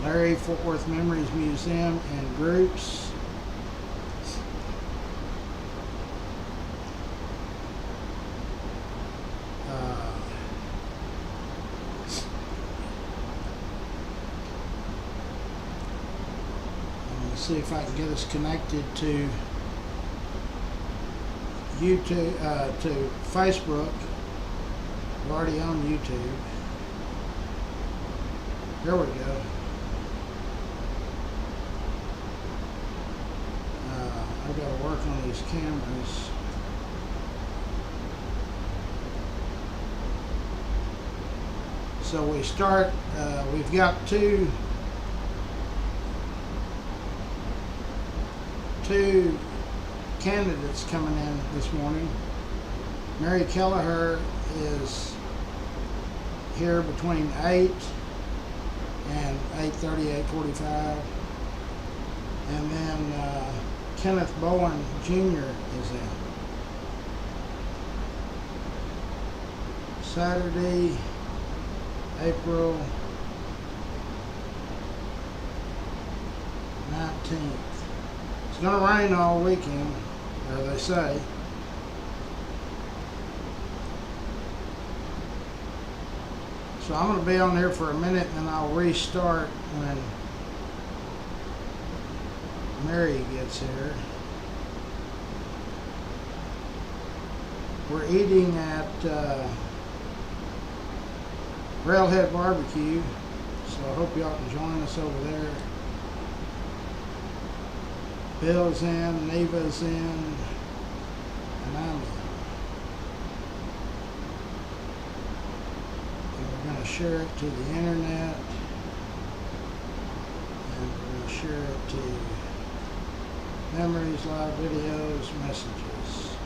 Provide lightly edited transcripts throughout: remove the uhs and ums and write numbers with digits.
Larry, Fort Worth Memories Museum and Groups. See if I can get us connected to YouTube, to Facebook. We're already on YouTube. There we go. I've got to work on these cameras. So we start, we've got two candidates coming in this morning. Mary Kelleher is here between 8 and 8:30, 8:45. And then Kenneth Bowen Jr. is in. Saturday, April 19th. It's going to rain all weekend, or they say. So I'm going to be on here for a minute and then I'll restart when Mary gets here. We're eating at Railhead Barbecue, so I hope y'all can join us over there. Bill's in, Neva's in, and I'm in. And we're going to share it to the internet, and we're going to share it to Memories, Live Videos, Messages.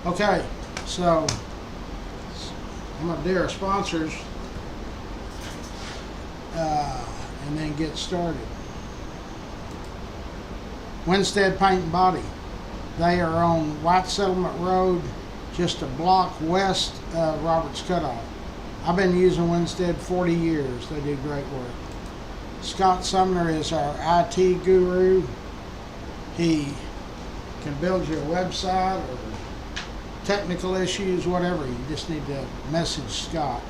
Okay, so I'm going to do our sponsors and then get started. Winstead Paint and Body. They are on White Settlement Road, just a block west of Roberts Cutoff. I've been using Winstead 40 years. They do great work. Scott Sumner is our IT guru. He can build you a website or technical issues, whatever. You just need to message Scott.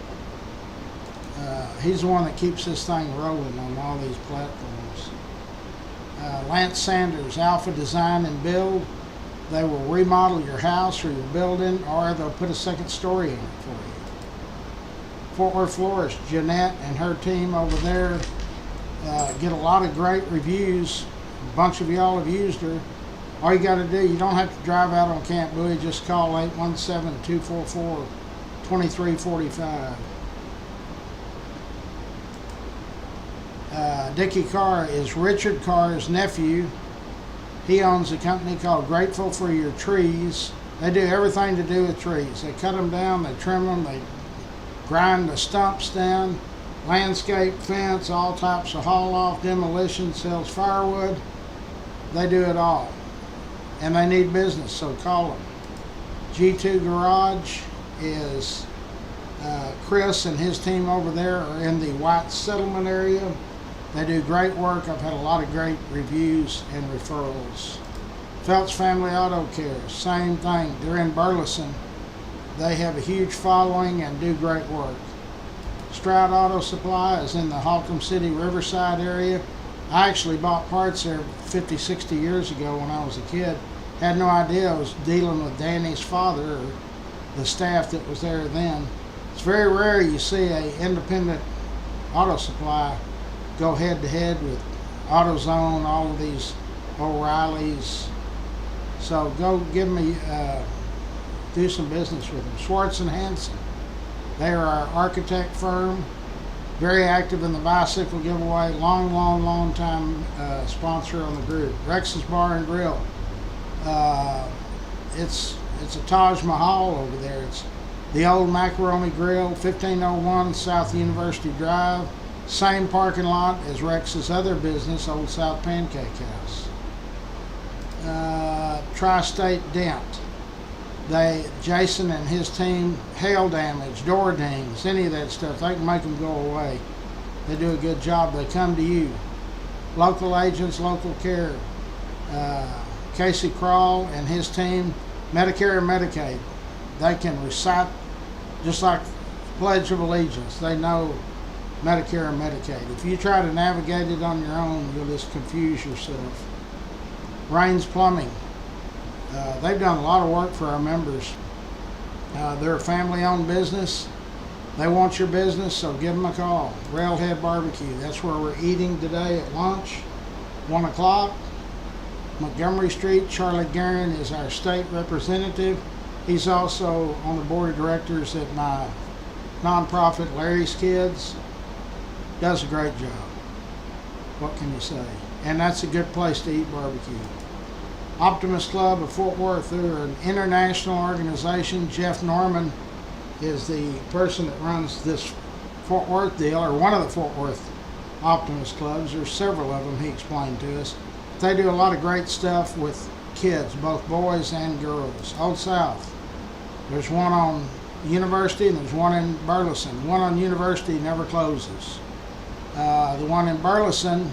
He's the one that keeps this thing rolling on all these platforms. Lance Sanders, Alpha Design and Build. They will remodel your house or your building, or they'll put a second story in it for you. Fort Worth Florist, Jeanette and her team over there get a lot of great reviews. A bunch of y'all have used her. All you got to do, you don't have to drive out on Camp Bowie, just call 817-244-2345. Dickie Carr is Richard Carr's nephew. He owns a company called Grateful for Your Trees. They do everything to do with trees. They cut them down, they trim them, they grind the stumps down, landscape, fence, all types of haul off, demolition, sells firewood. They do it all. And they need business, so call them. G2 Garage is Chris and his team over there are in the White Settlement area. They do great work. I've had a lot of great reviews and referrals. Phelps Family Auto Care, same thing. They're in Burleson. They have a huge following and do great work. Stroud Auto Supply is in the Haltom City, Riverside area. I actually bought parts there 50, 60 years ago when I was a kid. Had no idea I was dealing with Danny's father or the staff that was there then. It's very rare you see an independent auto supply go head to head with AutoZone, all of these O'Reilly's. So go give me, do some business with them. Schwartz and Hanson. They are our architect firm. Very active in the bicycle giveaway. Long time sponsor on the group. Rex's Bar and Grill. It's a Taj Mahal over there. It's the old Macaroni Grill, 1501 South University Drive. Same parking lot as Rex's other business, Old South Pancake House. Tri-State Dent. Jason and his team, hail damage, door dings, any of that stuff, they can make them go away. They do a good job. They come to you. Local agents, local care. Casey Crawl and his team, Medicare and Medicaid. They can recite just like Pledge of Allegiance. They know Medicare and Medicaid. If you try to navigate it on your own, you'll just confuse yourself. Rains Plumbing. They've done a lot of work for our members. They're a family-owned business. They want your business, so give them a call. Railhead Barbecue. That's where we're eating today at lunch, 1 o'clock. Montgomery Street. Charlie Guerin is our state representative. He's also on the board of directors at my nonprofit, Larry's Kids. Does a great job. What can you say? And that's a good place to eat barbecue. Optimist Club of Fort Worth. They're an international organization. Jeff Norman is the person that runs this Fort Worth deal, or one of the Fort Worth Optimist Clubs. There's several of them, he explained to us. They do a lot of great stuff with kids, both boys and girls. Old South. There's one on University and there's one in Burleson. One on University never closes. The one in Burleson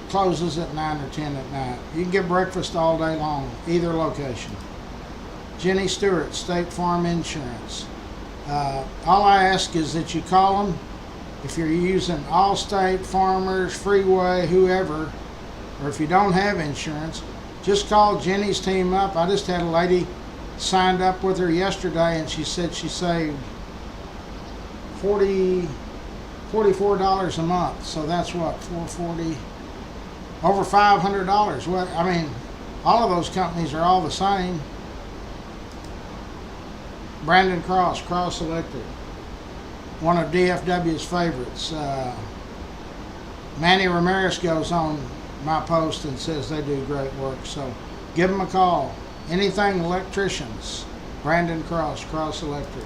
closes at 9 or 10 at night. You can get breakfast all day long, either location. Jenny Stewart, State Farm Insurance. All I ask is that you call them. If you're using Allstate, Farmers, Freeway, whoever, or if you don't have insurance, just call Jenny's team up. I just had a lady signed up with her yesterday, and she said she saved $44 a month. So that's what, $440, over $500. Well, I mean, all of those companies are all the same. Brandon Cross, Cross Electric, one of DFW's favorites. Manny Ramirez goes on my post and says they do great work. So give them a call. Anything electricians, Brandon Cross, Cross Electric.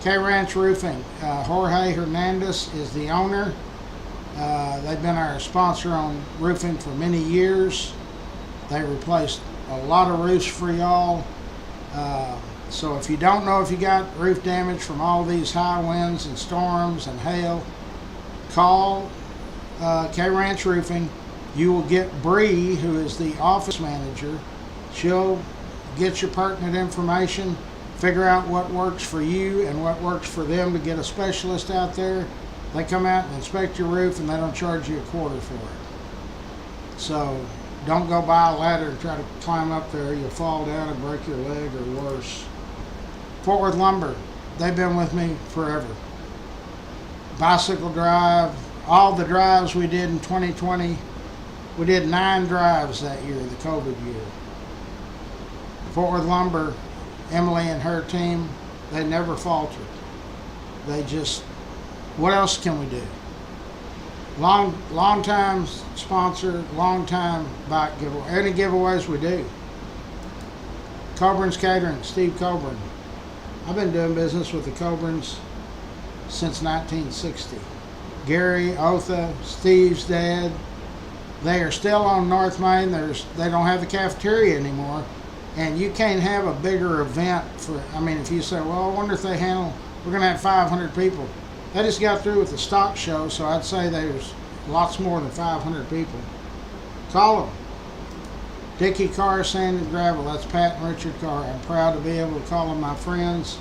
K-Ranch Roofing, Jorge Hernandez is the owner. They've been our sponsor on roofing for many years. They replaced a lot of roofs for y'all. So if you don't know if you got roof damage from all these high winds and storms and hail, call K-Ranch Roofing. You will get Bree, who is the office manager. She'll get your pertinent information, figure out what works for you and what works for them to get a specialist out there. They come out and inspect your roof and they don't charge you a quarter for it. So don't go buy a ladder and try to climb up there. You'll fall down and break your leg or worse. Fort Worth Lumber, they've been with me forever. Bicycle Drive, all the drives we did in 2020, we did 9 drives that year, the COVID year. Fort Worth Lumber, Emily and her team, they never faltered. They just, what else can we do? Long time sponsor, long time bike giveaway. Any giveaways we do. Coburn's Catering, Steve Coburn. I've been doing business with the Coburns since 1960. Gary, Otha, Steve's dad. They are still on North Main. They don't have the cafeteria anymore. And you can't have a bigger event for, I mean, if you say, well, I wonder if they handle, we're going to have 500 people. They just got through with the stock show, so I'd say there's lots more than 500 people. Call them. Dickie Carr, Sand and Gravel. That's Pat and Richard Carr. I'm proud to be able to call them my friends.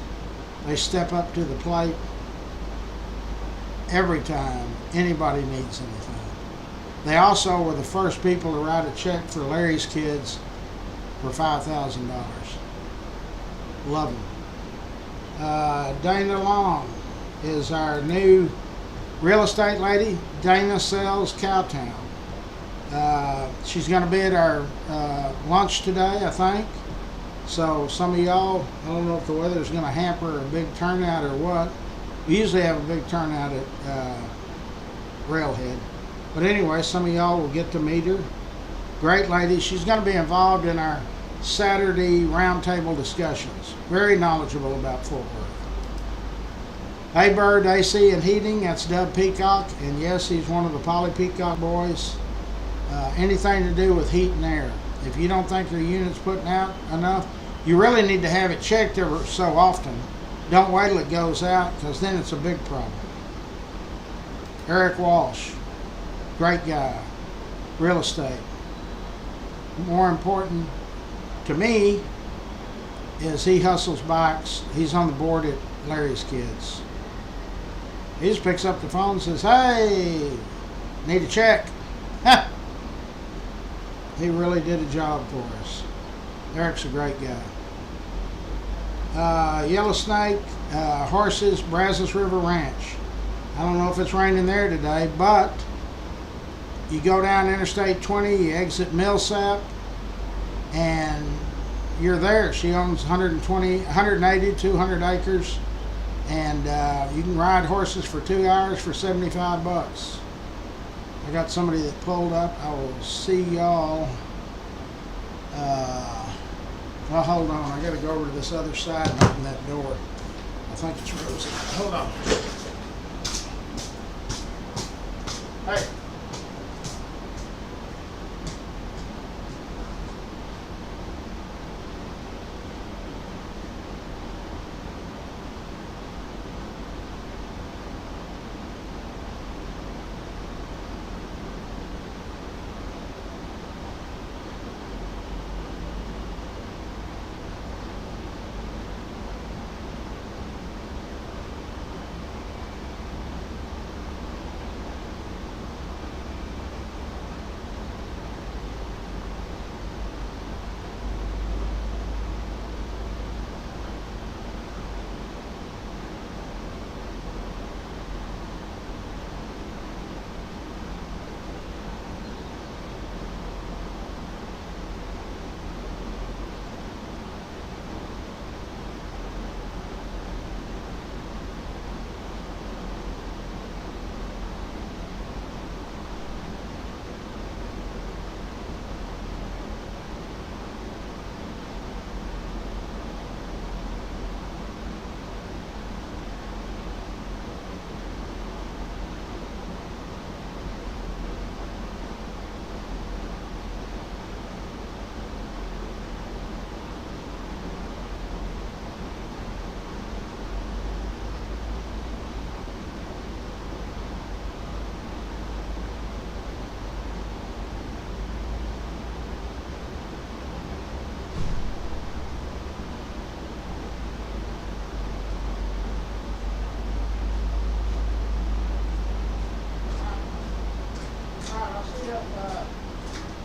They step up to the plate every time anybody needs anything. They also were the first people to write a check for Larry's Kids for $5,000. Love them. Dana Long is our new real estate lady. Dana sells Cowtown. She's going to be at our lunch today, I think. So some of y'all, I don't know if the weather's going to hamper a big turnout or what. We usually have a big turnout at Railhead. But anyway, some of y'all will get to meet her. Great lady. She's going to be involved in our Saturday roundtable discussions. Very knowledgeable about Fort Worth. A-Bird AC and Heating, that's Doug Peacock. And yes, he's one of the Polly Peacock boys. Anything to do with heat and air. If you don't think your unit's putting out enough, You really need to have it checked every so often. Don't wait till it goes out, because then it's a big problem. Eric Walsh, great guy, real estate. More important to me is he hustles bikes. He's on the board at Larry's Kids. He just picks up the phone and says, "Hey, need a check." He really did a job for us. Eric's a great guy. Yellow Snake, horses, Brazos River Ranch. I don't know if it's raining there today, but you go down Interstate 20, you exit Millsap, and you're there. She owns 180, 200 acres, and you can ride horses for 2 hours for $75. I got somebody that pulled up. I will see y'all. Well, hold on. I got to go over to this other side and open that door. I think it's Rosie. Hold on. Hey.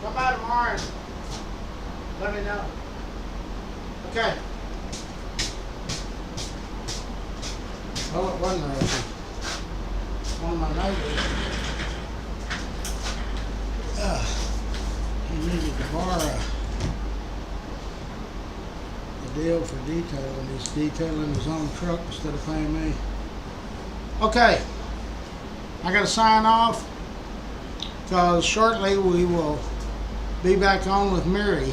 Come by tomorrow and let me know. Okay. Well, it wasn't Rosie. One of my neighbors. He needed to borrow a deal for detailing. He's detailing his own truck instead of paying me. Okay. I got to sign off, because shortly we will be back on with Mary.